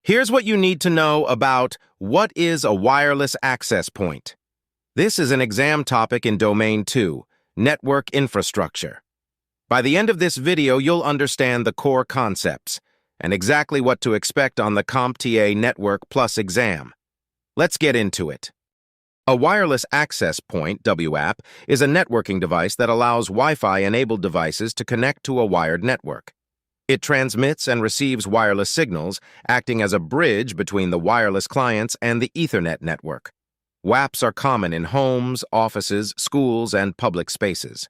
Here's what you need to know about what is a wireless access point. This is an exam topic in Domain 2, Network Infrastructure. By the end of this video, you'll understand the core concepts and exactly what to expect on the CompTIA Network Plus exam. Let's get into it. A wireless access point, WAP, is a networking device that allows Wi-Fi-enabled devices to connect to a wired network. It transmits and receives wireless signals, acting as a bridge between the wireless clients and the Ethernet network. WAPs are common in homes, offices, schools, and public spaces.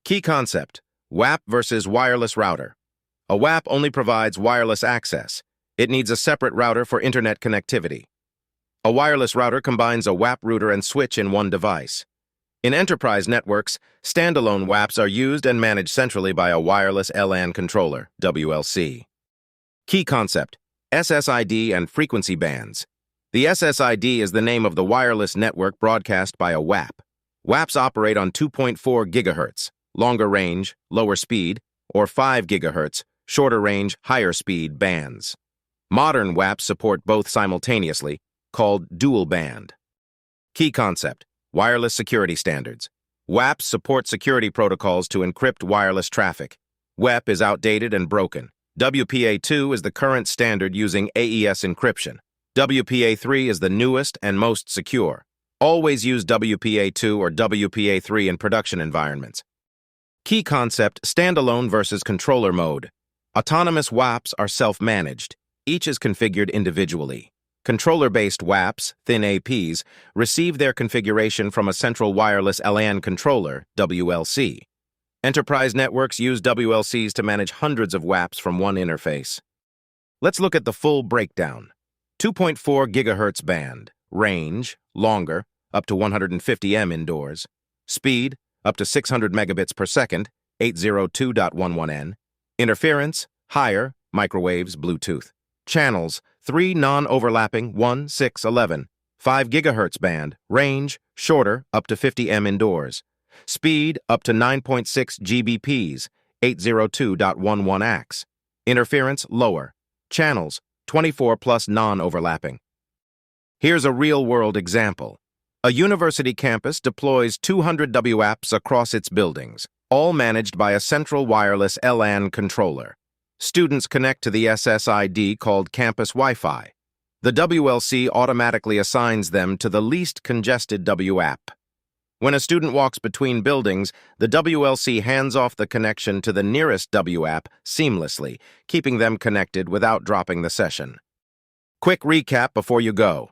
Key concept: WAP versus wireless router. A WAP only provides wireless access. It needs a separate router for internet connectivity. A wireless router combines a WAP router and switch in one device. In enterprise networks, standalone WAPs are used and managed centrally by a wireless LAN controller, WLC. Key concept: SSID and frequency bands. The SSID is the name of the wireless network broadcast by a WAP. WAPs operate on 2.4 GHz, longer range, lower speed, or 5 GHz, shorter range, higher speed bands. Modern WAPs support both simultaneously, called dual band. Key concept: wireless security standards. WAPs support security protocols to encrypt wireless traffic. WEP is outdated and broken. WPA2 is the current standard using AES encryption. WPA3 is the newest and most secure. Always use WPA2 or WPA3 in production environments. Key concept: standalone versus controller mode. Autonomous WAPs are self-managed. Each is configured individually. Controller-based WAPs, thin APs, receive their configuration from a central wireless LAN controller, WLC. Enterprise networks use WLCs to manage hundreds of WAPs from one interface. Let's look at the full breakdown. 2.4 GHz band, range, longer, up to 150 m indoors, speed, up to 600 megabits per second, 802.11n, interference, higher, microwaves, Bluetooth. Channels: 3 non-overlapping, 1, 6, 11, 5 GHz band, range, shorter, up to 50 m indoors, speed, up to 9.6 Gbps, 802.11 AX, interference, lower, channels, 24 plus non-overlapping. Here's a real-world example. A university campus deploys 200 WAPs across its buildings, all managed by a central wireless LAN controller. Students connect to the SSID called campus Wi-Fi. The WLC automatically assigns them to the least congested WAP. When a student walks between buildings, the WLC hands off the connection to the nearest WAP seamlessly, keeping them connected without dropping the session. Quick recap before you go.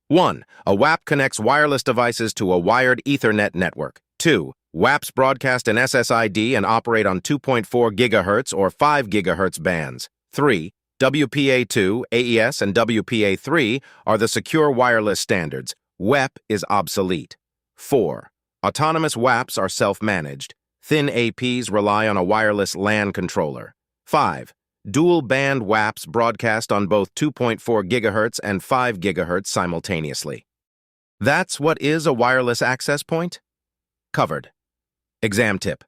1. A WAP connects wireless devices to a wired Ethernet network. 2. WAPs broadcast an SSID and operate on 2.4 GHz or 5 GHz bands. 3. WPA2, AES, and WPA3 are the secure wireless standards. WEP is obsolete. 4. Autonomous WAPs are self-managed. Thin APs rely on a wireless LAN controller. 5. Dual-band WAPs broadcast on both 2.4 GHz and 5 GHz simultaneously. That's what is a wireless access point? Covered. Exam tip: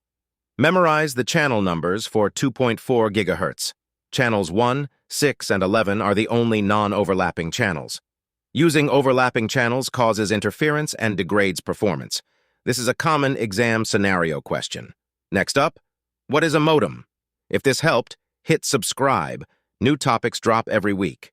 memorize the channel numbers for 2.4 GHz. Channels 1, 6, and 11 are the only non-overlapping channels. Using overlapping channels causes interference and degrades performance. This is a common exam scenario question. Next up, what is a modem? If this helped, hit subscribe. New topics drop every week.